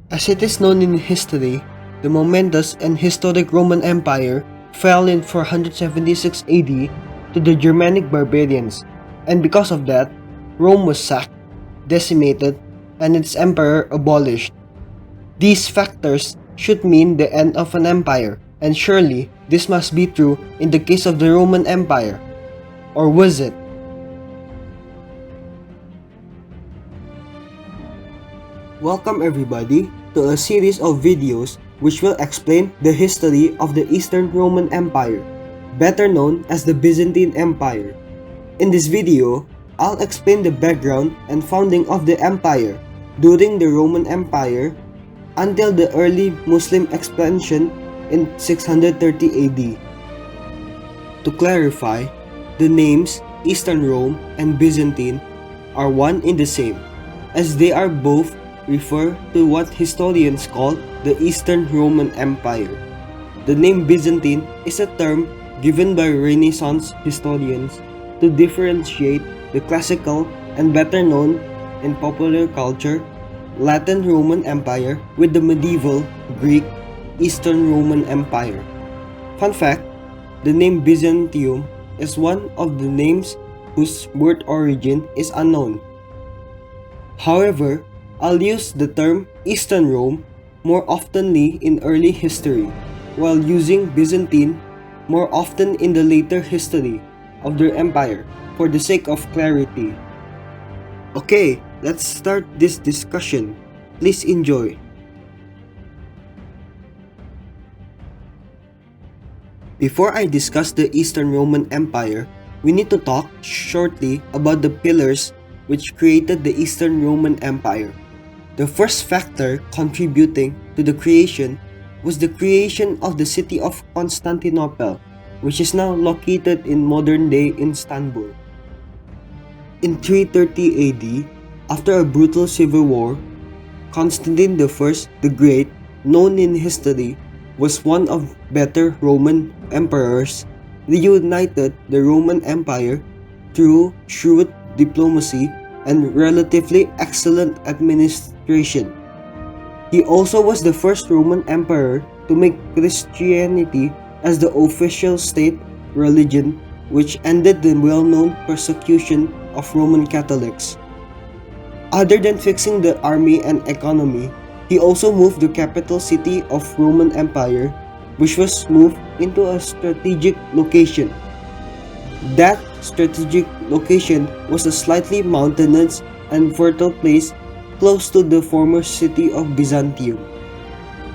As it is known in history, the momentous and historic Roman Empire fell in 476 AD to the Germanic barbarians, and because of that, Rome was sacked, decimated, and its emperor abolished. These factors should mean the end of an empire, and surely this must be true in the case of the Roman Empire. Or was it? Welcome everybody to a series of videos which will explain the history of the Eastern Roman Empire, better known as the Byzantine Empire. In this video, I'll explain the background and founding of the empire during the Roman Empire until the early Muslim expansion in 630 AD. To clarify, the names Eastern Rome and Byzantine are one in the same, as they are both refer to what historians call the Eastern Roman Empire. The name Byzantine is a term given by Renaissance historians to differentiate the classical and better known in popular culture Latin Roman Empire with the medieval Greek Eastern Roman Empire. Fun fact, the name Byzantium is one of the names whose birth origin is unknown. However, I'll use the term Eastern Rome more oftenly in early history, while using Byzantine more often in the later history of their empire for the sake of clarity. Okay, let's start this discussion. Please enjoy. Before I discuss the Eastern Roman Empire, we need to talk shortly about the pillars which created the Eastern Roman Empire. The first factor contributing to the creation was the creation of the city of Constantinople, which is now located in modern-day Istanbul. In 330 AD, after a brutal civil war, Constantine I the Great, known in history, was one of better Roman emperors, reunited the Roman Empire through shrewd diplomacy and relatively excellent administration. He also was the first Roman emperor to make Christianity as the official state religion, which ended the well-known persecution of Roman Catholics. Other than fixing the army and economy, he also moved the capital city of Roman Empire, which was moved into a strategic location. That strategic location was a slightly mountainous and fertile place close to the former city of Byzantium.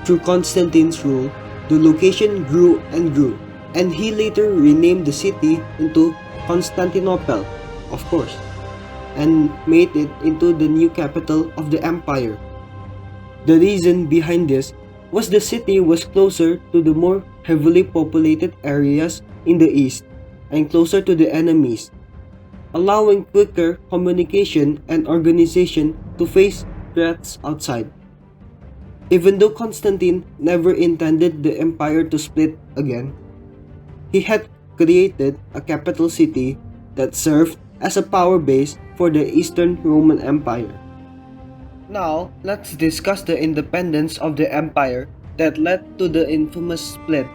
Through Constantine's rule, the location grew and grew, and he later renamed the city into Constantinople, of course, and made it into the new capital of the empire. The reason behind this was the city was closer to the more heavily populated areas in the east and closer to the enemies, allowing quicker communication and organization to face threats outside. Even though Constantine never intended the empire to split again, he had created a capital city that served as a power base for the Eastern Roman Empire. Now, let's discuss the independence of the empire that led to the infamous split.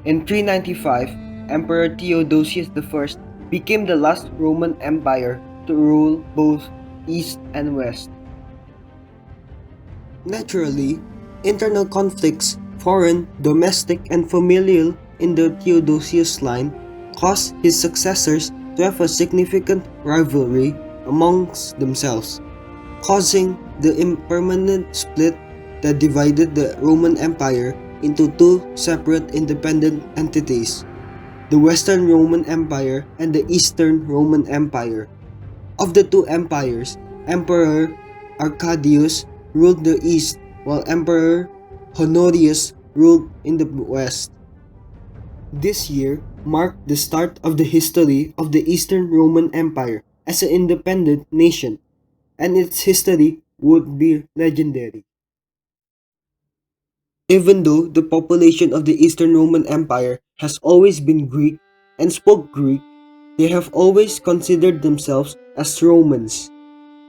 In 395, Emperor Theodosius I became the last Roman empire to rule both East and West. Naturally, internal conflicts, foreign, domestic, and familial in the Theodosius line caused his successors to have a significant rivalry amongst themselves, causing the impermanent split that divided the Roman Empire into two separate independent entities, the Western Roman Empire and the Eastern Roman Empire. Of the two empires, Emperor Arcadius ruled the East, while Emperor Honorius ruled in the West. This year marked the start of the history of the Eastern Roman Empire as an independent nation, and its history would be legendary. Even though the population of the Eastern Roman Empire has always been Greek and spoke Greek, they have always considered themselves as Romans,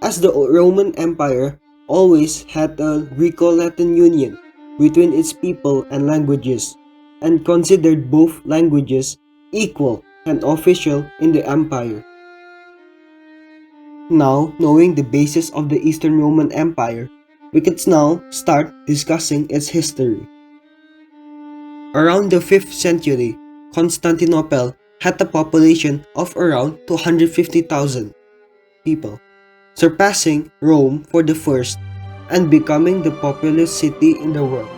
as the Roman Empire always had a Greco-Latin union between its people and languages, and considered both languages equal and official in the empire. Now, knowing the basis of the Eastern Roman Empire, we can now start discussing its history. Around the 5th century, Constantinople had a population of around 250,000 people, surpassing Rome for the first and becoming the populous city in the world.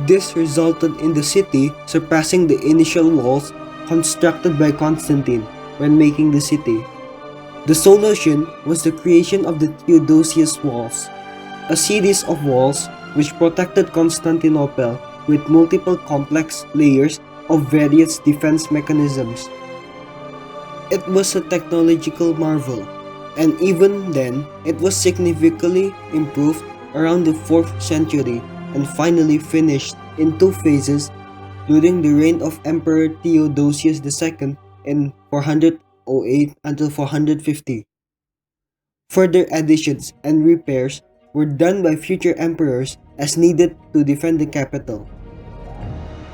This resulted in the city surpassing the initial walls constructed by Constantine when making the city. The solution was the creation of the Theodosius Walls, a series of walls which protected Constantinople with multiple complex layers of various defense mechanisms. It was a technological marvel, and even then it was significantly improved around the 4th century and finally finished in two phases during the reign of Emperor Theodosius II in 408 until 450. Further additions and repairs were done by future emperors as needed to defend the capital.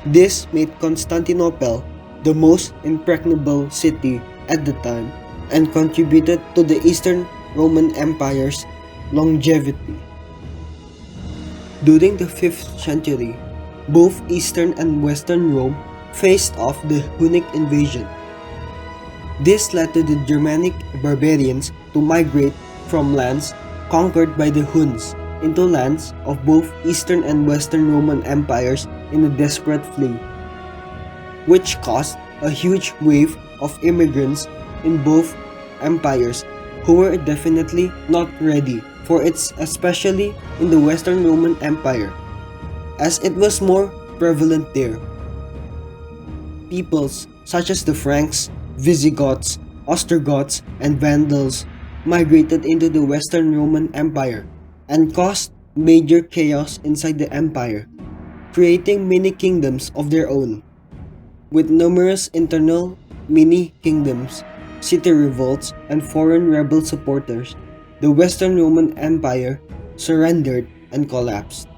This made Constantinople the most impregnable city at the time and contributed to the Eastern Roman Empire's longevity. During the 5th century, both Eastern and Western Rome faced off the Hunnic invasion. This led to the Germanic barbarians to migrate from lands conquered by the Huns into lands of both Eastern and Western Roman empires in a desperate flee, which caused a huge wave of immigrants in both empires who were definitely not ready for it, especially in the Western Roman Empire, as it was more prevalent there. Peoples such as the Franks, Visigoths, Ostrogoths, and Vandals migrated into the Western Roman Empire and caused major chaos inside the empire, creating mini kingdoms of their own. With numerous internal mini-kingdoms, city revolts, and foreign rebel supporters, the Western Roman Empire surrendered and collapsed.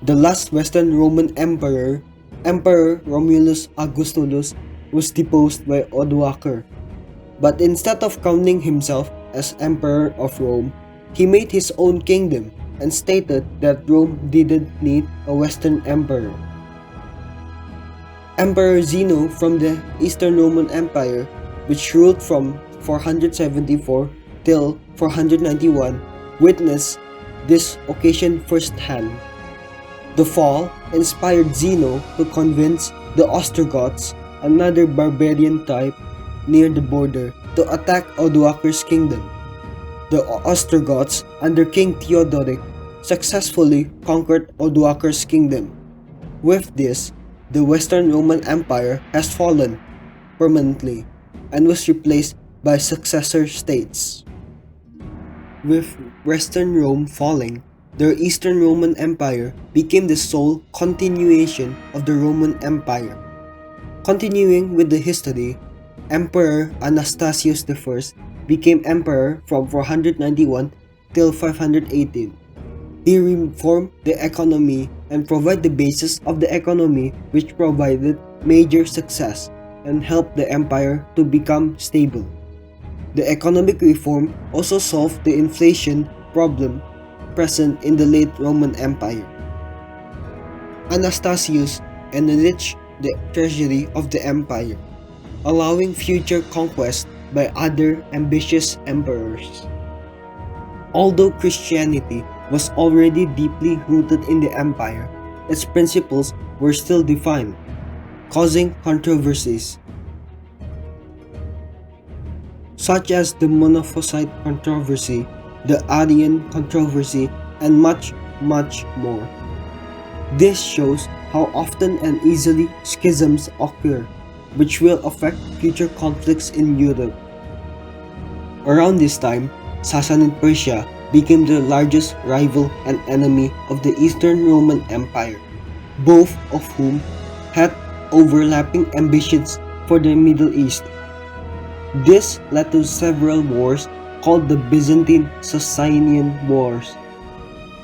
The last Western Roman emperor, Emperor Romulus Augustulus, was deposed by Odoacer. But instead of crowning himself as Emperor of Rome, he made his own kingdom and stated that Rome didn't need a Western emperor. Emperor Zeno from the Eastern Roman Empire, which ruled from 474 till 491, witnessed this occasion firsthand. The fall inspired Zeno to convince the Ostrogoths, another barbarian type near the border, to attack Odoacer's kingdom. The Ostrogoths, under King Theodoric, successfully conquered Odoacer's kingdom. With this, the Western Roman Empire has fallen permanently and was replaced by successor states. With Western Rome falling, the Eastern Roman Empire became the sole continuation of the Roman Empire. Continuing with the history, Emperor Anastasius I became emperor from 491 till 518. He reformed the economy and provided the basis of the economy, which provided major success and helped the empire to become stable. The economic reform also solved the inflation problem present in the late Roman Empire. Anastasius enriched the treasury of the empire, allowing future conquest by other ambitious emperors. Although Christianity was already deeply rooted in the empire, its principles were still defined, causing controversies, such as the Monophysite controversy, the Arian controversy, and much more. This shows how often and easily schisms occur, which will affect future conflicts in Europe. Around this time, Sassanid Persia became the largest rival and enemy of the Eastern Roman Empire, both of whom had overlapping ambitions for the Middle East. This led to several wars called the Byzantine Sassanian Wars.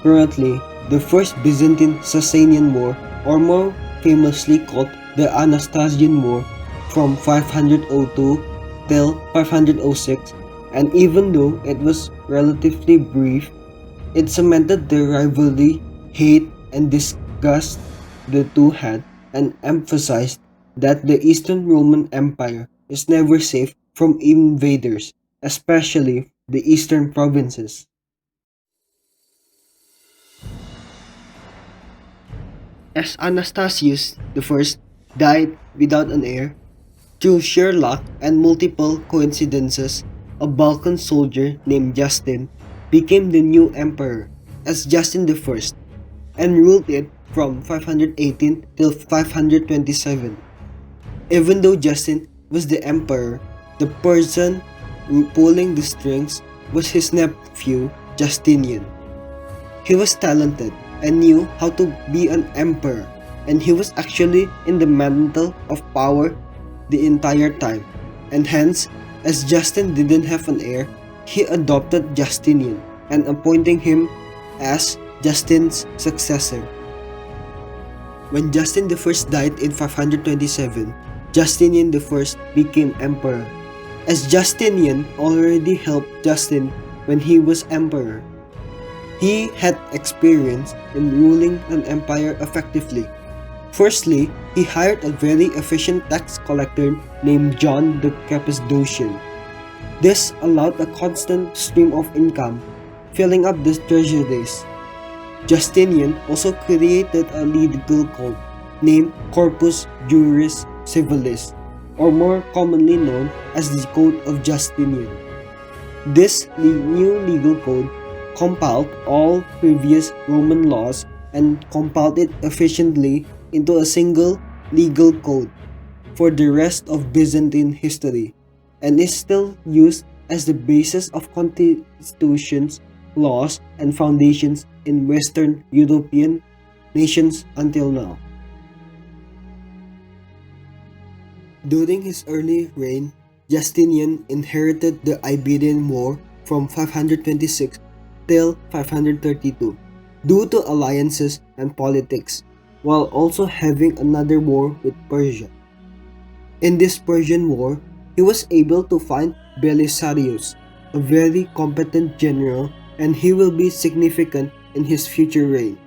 Currently, the First Byzantine Sassanian War, or more famously called the Anastasian War, from 502 till 506, and even though it was relatively brief, it cemented the rivalry, hate, and disgust the two had, and emphasized that the Eastern Roman Empire is never safe from invaders, especially the eastern provinces. As Anastasius I died without an heir, through sheer luck and multiple coincidences, a Balkan soldier named Justin became the new emperor as Justin I and ruled it from 518 till 527. Even though Justin was the emperor, the person pulling the strings was his nephew Justinian. He was talented and knew how to be an emperor, and he was actually in the mantle of power the entire time, and hence, as Justin didn't have an heir, he adopted Justinian and appointing him as Justin's successor. When Justin I died in 527, Justinian I became emperor, as Justinian already helped Justin when he was emperor. He had experience in ruling an empire effectively. Firstly, he hired a very efficient tax collector named John the Cappadocian. This allowed a constant stream of income, filling up the treasuries. Justinian also created a legal code named Corpus Juris Civilis, or more commonly known as the Code of Justinian. This new legal code compiled all previous Roman laws and compiled it efficiently into a single legal code for the rest of Byzantine history, and is still used as the basis of constitutions, laws, and foundations in Western European nations until now. During his early reign, Justinian inherited the Iberian War from 526 till 532 due to alliances and politics, while also having another war with Persia. In this Persian war, he was able to find Belisarius, a very competent general, and he will be significant in his future reign.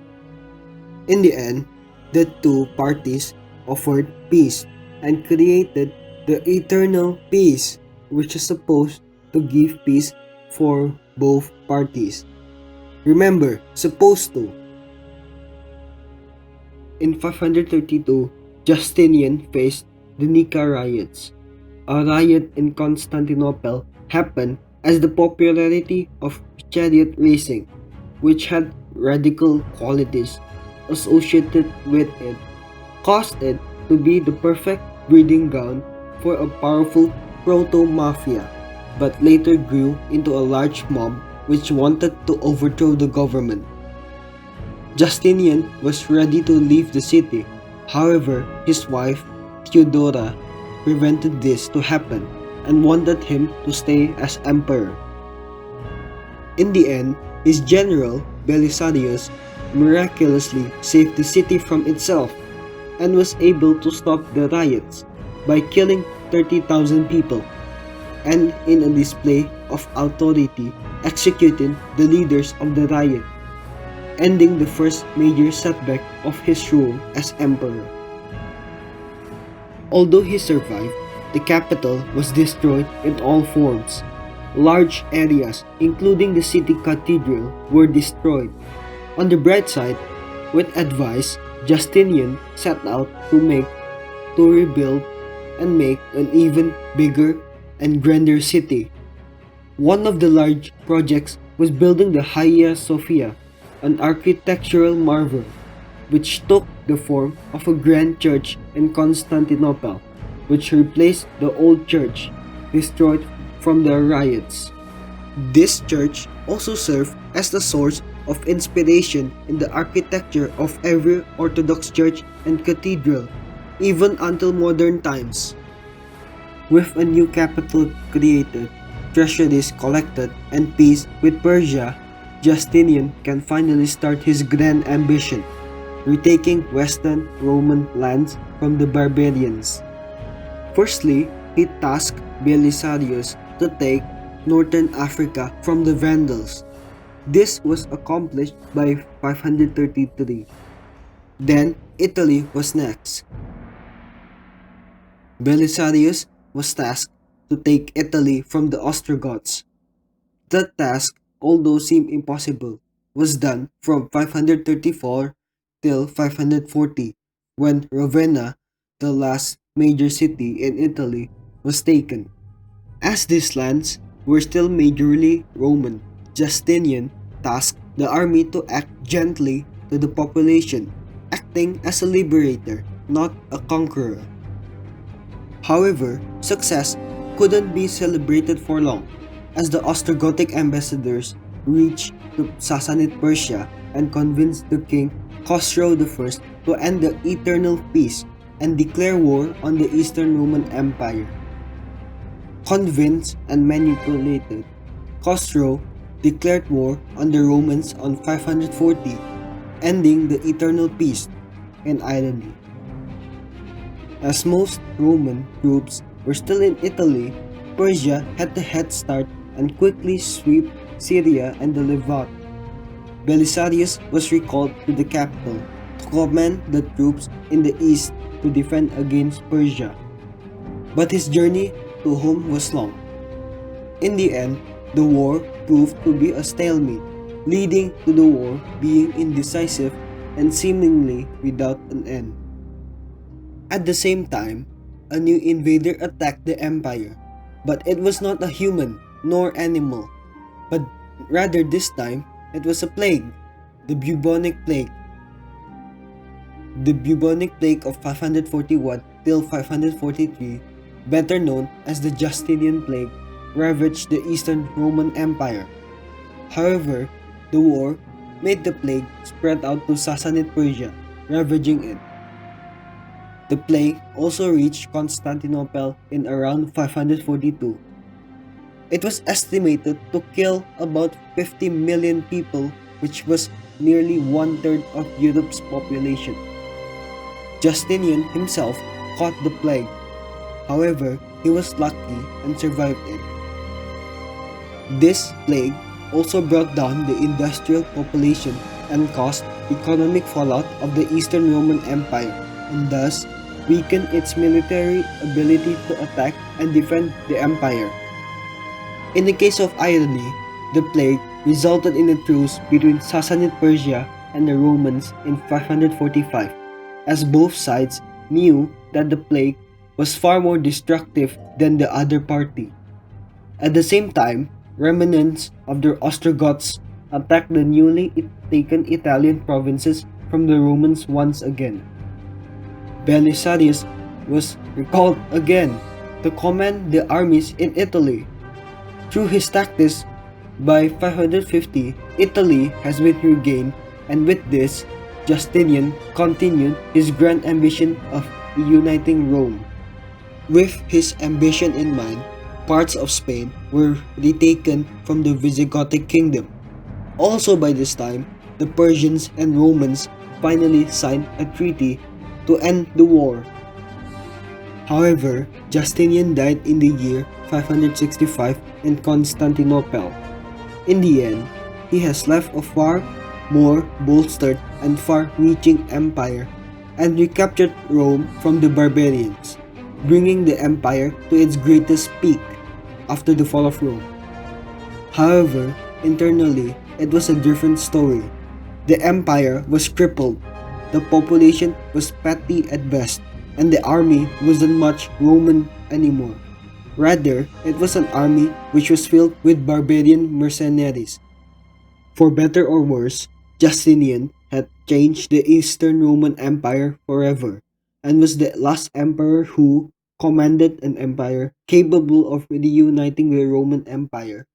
In the end, the two parties offered peace and created the eternal peace, which is supposed to give peace for both parties. Remember, supposed to. In 532, Justinian faced the Nika riots. A riot in Constantinople happened as the popularity of chariot racing, which had radical qualities associated with it, caused it to be the perfect breeding ground for a powerful proto-mafia, but later grew into a large mob which wanted to overthrow the government. Justinian was ready to leave the city. However, his wife, Theodora, prevented this to happen and wanted him to stay as emperor. In the end, his general, Belisarius, miraculously saved the city from itself and was able to stop the riots by killing 30,000 people, and in a display of authority, executing the leaders of the riot, ending the first major setback of his rule as emperor. Although he survived, the capital was destroyed in all forms. Large areas, including the city cathedral, were destroyed. On the bright side, with advice, Justinian set out to rebuild and make an even bigger and grander city. One of the large projects was building the Hagia Sophia, an architectural marvel, which took the form of a grand church in Constantinople, which replaced the old church destroyed from the riots. This church also served as the source of inspiration in the architecture of every Orthodox church and cathedral, even until modern times. With a new capital created, treasuries collected, and peace with Persia, Justinian can finally start his grand ambition, retaking Western Roman lands from the barbarians. Firstly, he tasked Belisarius to take northern Africa from the Vandals. This was accomplished by 533. Then, Italy was next. Belisarius was tasked to take Italy from the Ostrogoths. That task, although seemed impossible, was done from 534 till 540, when Ravenna, the last major city in Italy, was taken. As these lands were still majorly Roman, Justinian tasked the army to act gently to the population, acting as a liberator, not a conqueror. However, success couldn't be celebrated for long, as the Ostrogothic ambassadors reached to Sassanid Persia and convinced the king Khosrow I to end the eternal peace and declare war on the Eastern Roman Empire. Convinced and manipulated, Khosrow declared war on the Romans on 540, ending the eternal peace and irony. As most Roman troops were still in Italy, Persia had the head start and quickly sweep Syria and the Levant. Belisarius was recalled to the capital to command the troops in the east to defend against Persia. But his journey to home was long. In the end, the war proved to be a stalemate, leading to the war being indecisive and seemingly without an end. At the same time, a new invader attacked the empire, but it was not a human nor animal, but rather this time it was a plague, the bubonic plague. The bubonic plague of 541 till 543, better known as the Justinian plague, ravaged the Eastern Roman Empire. However, the war made the plague spread out to Sassanid Persia, ravaging it. The plague also reached Constantinople in around 542. It was estimated to kill about 50 million people, which was nearly one-third of Europe's population. Justinian himself caught the plague. However, he was lucky and survived it. This plague also brought down the industrial population and caused economic fallout of the Eastern Roman Empire, and thus weakened its military ability to attack and defend the empire. In the case of irony, the plague resulted in a truce between Sassanid Persia and the Romans in 545, as both sides knew that the plague was far more destructive than the other party. At the same time, remnants of the Ostrogoths attacked the newly taken Italian provinces from the Romans once again. Belisarius was recalled again to command the armies in Italy. Through his tactics, by 550, Italy has been regained, and with this, Justinian continued his grand ambition of uniting Rome. With his ambition in mind, parts of Spain were retaken from the Visigothic kingdom. Also by this time, the Persians and Romans finally signed a treaty to end the war. However, Justinian died in the year 565 in Constantinople. In the end, he has left a far more bolstered and far-reaching empire and recaptured Rome from the barbarians, bringing the empire to its greatest peak after the fall of Rome. However, internally, it was a different story. The empire was crippled, the population was petty at best, and the army wasn't much Roman anymore. Rather, it was an army which was filled with barbarian mercenaries. For better or worse, Justinian had changed the Eastern Roman Empire forever, and was the last emperor who commanded an empire capable of reuniting the Roman Empire.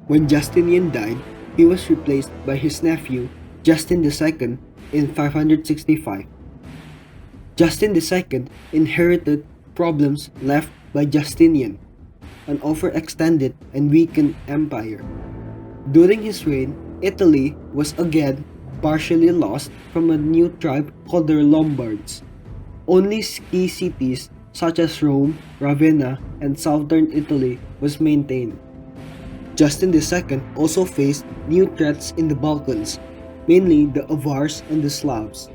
When Justinian died, he was replaced by his nephew, Justin II, in 565. Justin II inherited problems left by Justinian, an overextended and weakened empire. During his reign, Italy was again partially lost from a new tribe called the Lombards. Only key cities such as Rome, Ravenna, and southern Italy was maintained. Justin II also faced new threats in the Balkans, mainly the Avars and the Slavs.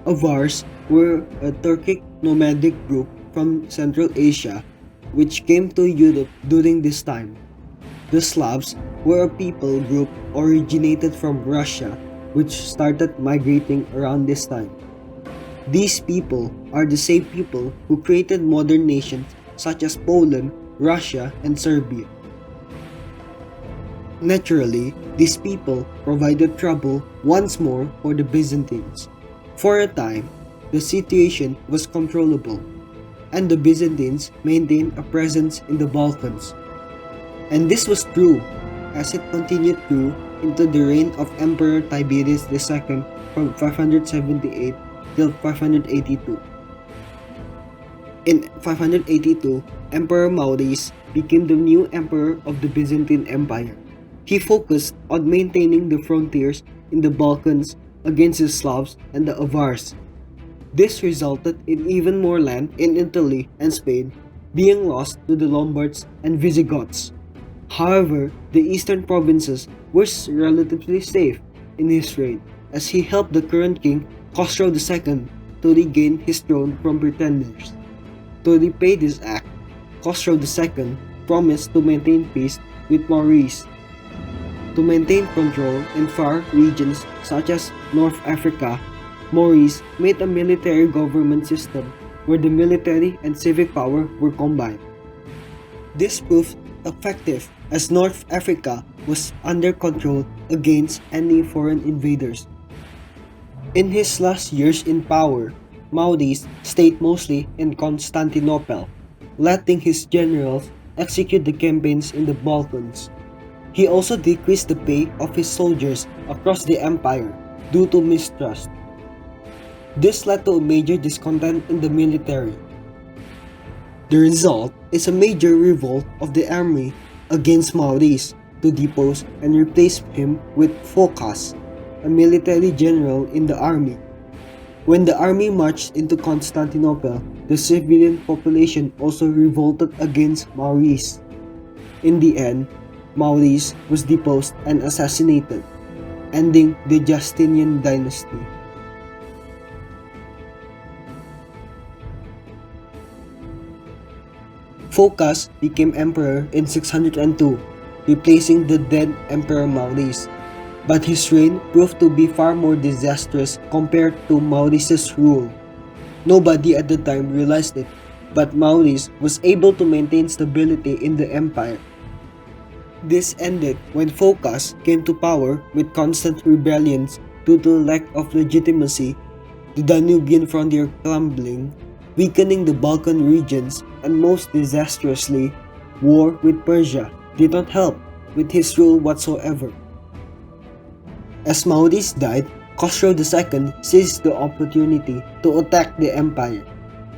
Avars were a Turkic nomadic group from Central Asia which came to Europe during this time. The Slavs were a people group originated from Russia which started migrating around this time. These people are the same people who created modern nations such as Poland, Russia, and Serbia. Naturally, these people provided trouble once more for the Byzantines. For a time, the situation was controllable, and the Byzantines maintained a presence in the Balkans. And this was true as it continued through into the reign of Emperor Tiberius II from 578 till 582. In 582, Emperor Maurice became the new emperor of the Byzantine Empire. He focused on maintaining the frontiers in the Balkans against the Slavs and the Avars. This resulted in even more land in Italy and Spain being lost to the Lombards and Visigoths. However, the eastern provinces were relatively safe in his reign as he helped the current king Khosrow II to regain his throne from pretenders. To repay this act, Khosrow II promised to maintain peace with Maurice. To maintain control in far regions such as North Africa, Maurice made a military government system where the military and civic power were combined. This proved effective as North Africa was under control against any foreign invaders. In his last years in power, Maurice stayed mostly in Constantinople, letting his generals execute the campaigns in the Balkans. He also decreased the pay of his soldiers across the empire due to mistrust. This led to a major discontent in the military. The result is a major revolt of the army against Maurice to depose and replace him with Phocas, a military general in the army. When the army marched into Constantinople, the civilian population also revolted against Maurice. In the end, Maurice was deposed and assassinated, ending the Justinian dynasty. Phocas became emperor in 602, replacing the dead Emperor Maurice, but his reign proved to be far more disastrous compared to Maurice's rule. Nobody at the time realized it, but Maurice was able to maintain stability in the empire. This ended when Phocas came to power with constant rebellions due to lack of legitimacy, the Danubian frontier crumbling, weakening the Balkan regions, and most disastrously, war with Persia did not help with his rule whatsoever. As Maurice died, Khosrow II seized the opportunity to attack the empire.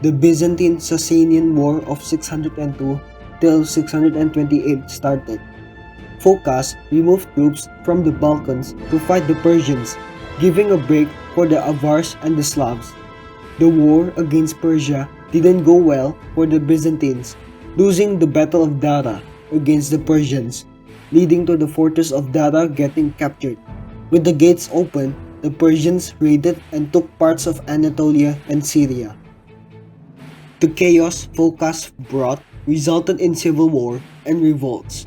The Byzantine-Sassanian War of 602 till 628 started. Phocas removed troops from the Balkans to fight the Persians, giving a break for the Avars and the Slavs. The war against Persia didn't go well for the Byzantines, losing the Battle of Dara against the Persians, leading to the fortress of Dara getting captured. With the gates open, the Persians raided and took parts of Anatolia and Syria. The chaos Phocas brought resulted in civil war and revolts.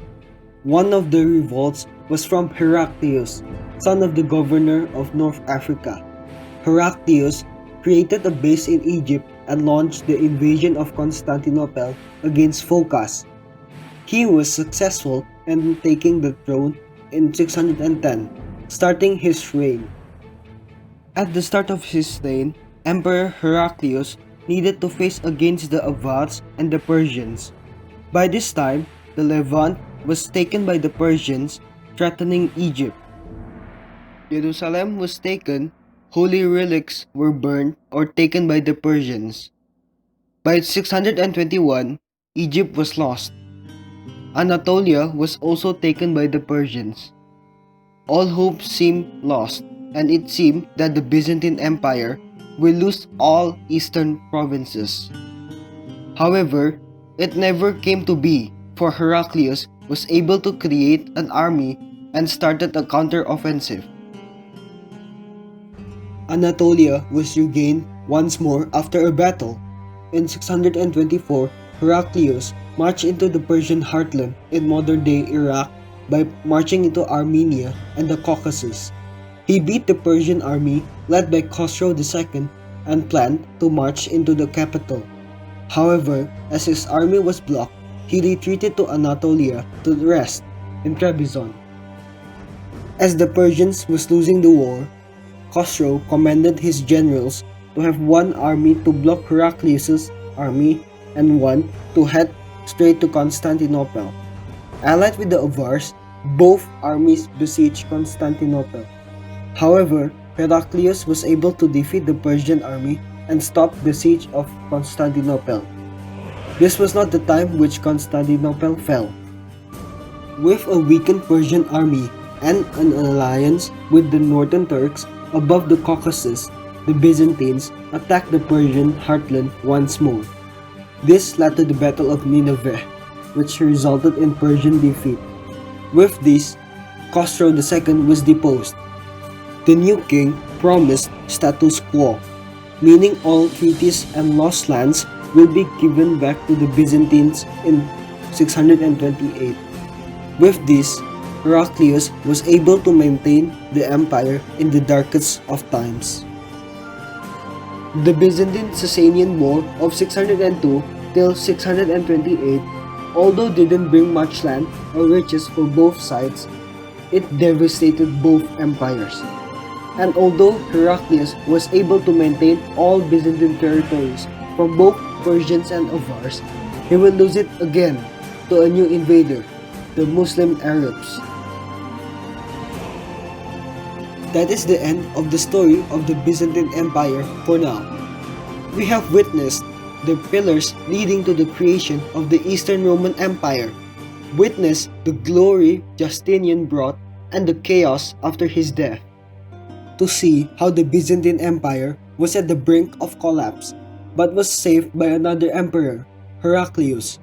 One of the revolts was from Heraclius, son of the governor of North Africa. Heraclius created a base in Egypt and launched the invasion of Constantinople against Phocas. He was successful in taking the throne in 610, starting his reign. At the start of his reign, Emperor Heraclius needed to face against the Avars and the Persians. By this time, the Levant was taken by the Persians, threatening Egypt. Jerusalem was taken, holy relics were burned or taken by the Persians. By 621, Egypt was lost. Anatolia was also taken by the Persians. All hope seemed lost, and it seemed that the Byzantine Empire will lose all eastern provinces. However, it never came to be, for Heraclius was able to create an army and started a counter-offensive. Anatolia was regained once more after a battle. In 624, Heraclius marched into the Persian heartland in modern-day Iraq by marching into Armenia and the Caucasus. He beat the Persian army led by Khosrow II and planned to march into the capital. However, as his army was blocked, he retreated to Anatolia to rest in Trebizond. As the Persians was losing the war, Khosrow commanded his generals to have one army to block Heraclius' army and one to head straight to Constantinople. Allied with the Avars, both armies besieged Constantinople. However, Heraclius was able to defeat the Persian army and stop the siege of Constantinople. This was not the time which Constantinople fell. With a weakened Persian army and an alliance with the northern Turks above the Caucasus, the Byzantines attacked the Persian heartland once more. This led to the Battle of Nineveh, which resulted in Persian defeat. With this, Khosrow II was deposed. The new king promised status quo, meaning all treaties and lost lands will be given back to the Byzantines in 628. With this, Heraclius was able to maintain the empire in the darkest of times. The Byzantine-Sassanian War of 602 till 628, although didn't bring much land or riches for both sides, it devastated both empires. And although Heraclius was able to maintain all Byzantine territories from both Persians and Avars, he will lose it again to a new invader, the Muslim Arabs. That is the end of the story of the Byzantine Empire for now. We have witnessed the pillars leading to the creation of the Eastern Roman Empire, witnessed the glory Justinian brought and the chaos after his death, to see how the Byzantine Empire was at the brink of collapse but was saved by another emperor, Heraclius.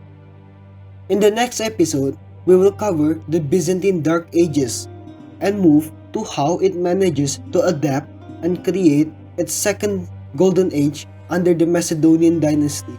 In the next episode, we will cover the Byzantine Dark Ages and move to how it manages to adapt and create its second golden age under the Macedonian dynasty.